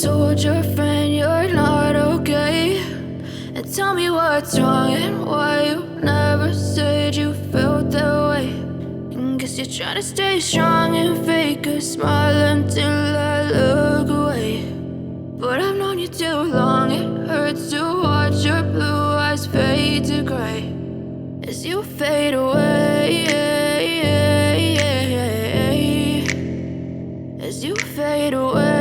told your friend you're not okay? And tell me what's wrong and why you never said you felt that way. And guess you're trying to stay strong and fake a smile until I look away. But I've known you too long, it hurts to watch your blue eyes fade to gray as you fade away. As you fade away.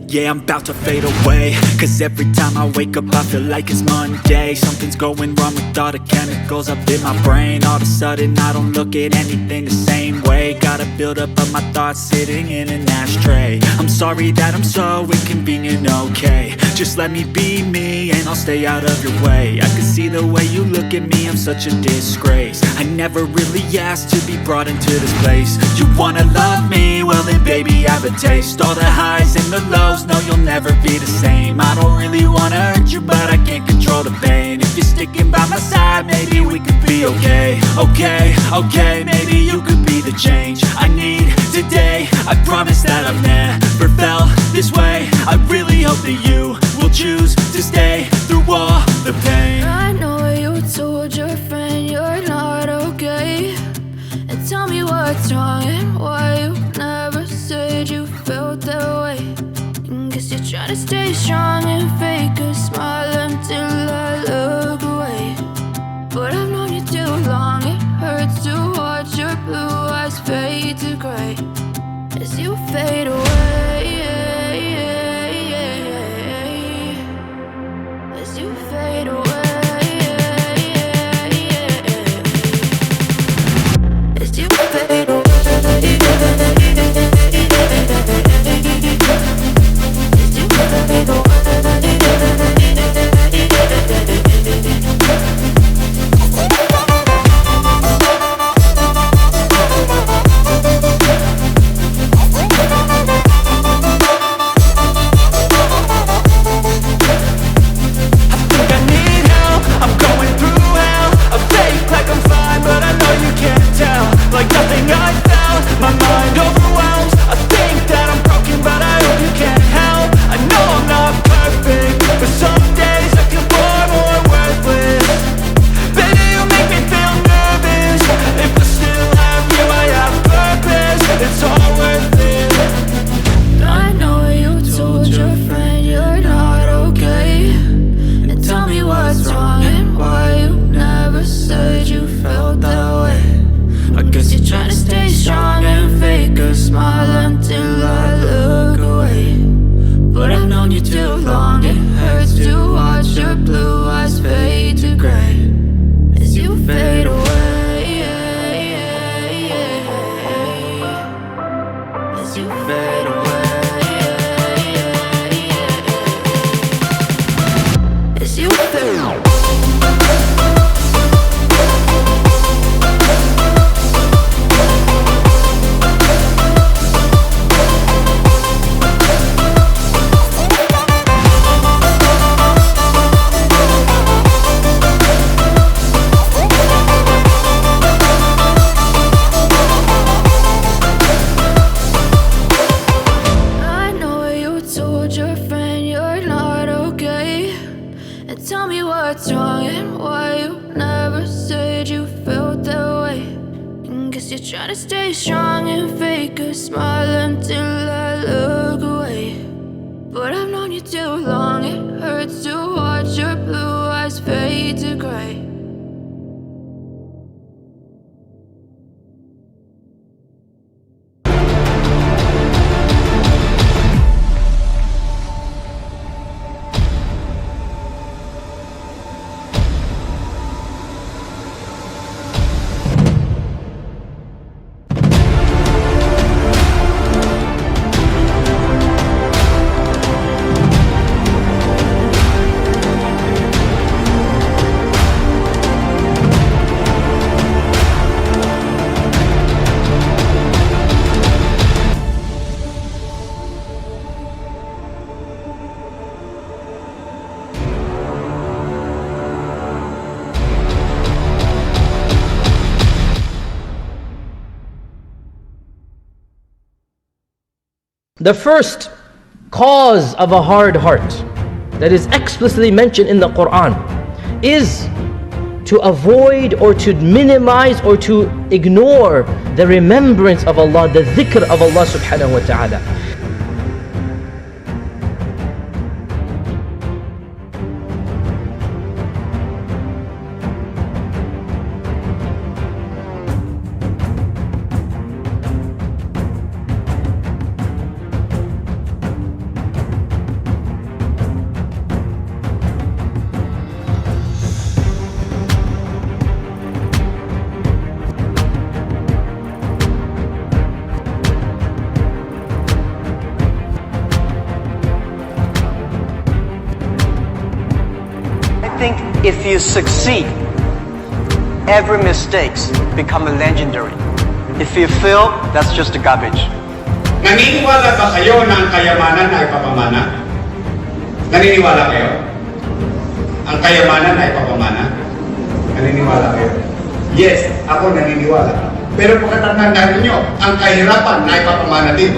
Yeah, I'm about to fade away, cause every time I wake up I feel like it's Monday. Something's going wrong with all the chemicals up in my brain. All of a sudden I don't look at anything the same way. Got a buildup of my thoughts sitting in an ashtray. I'm sorry that I'm so inconvenient, okay? Just let me be me and I'll stay out of your way. I can see the way you look at me, I'm such a disgrace. I never really asked to be brought into this place. You wanna love me? Well then baby, have a taste. All the highs and the lows, no, you'll never be the same. I don't really wanna hurt you, but I can't control the pain. If you're sticking by my side, maybe we could be okay. Okay, maybe you could be the change I need today. I promise that I've never felt this way. I really hope that you will choose to stay through all the pain. I know you told your friend you're not okay. And tell me what's wrong and why you never said you felt that way. Guess you're trying to stay strong and fake a smile until I look away. But I've known you too long, it hurts to watch your blue eyes fade to gray as you fade away. As you fade away. As you fade away. The first cause of a hard heart that is explicitly mentioned in the Quran is to avoid or to minimize or to ignore the remembrance of Allah, the dhikr of Allah subhanahu wa ta'ala. I think if you succeed, every mistakes become legendary. If you fail, that's just garbage. Naniniwala ba kayo na ang kayamanan ay papamana? Naniniwala kayo? Ang kayamanan ay papamana? Naniniwala kayo? Yes, ako naniniwala. Pero pagkatandaan nyo, ang kahirapan ay papamana din.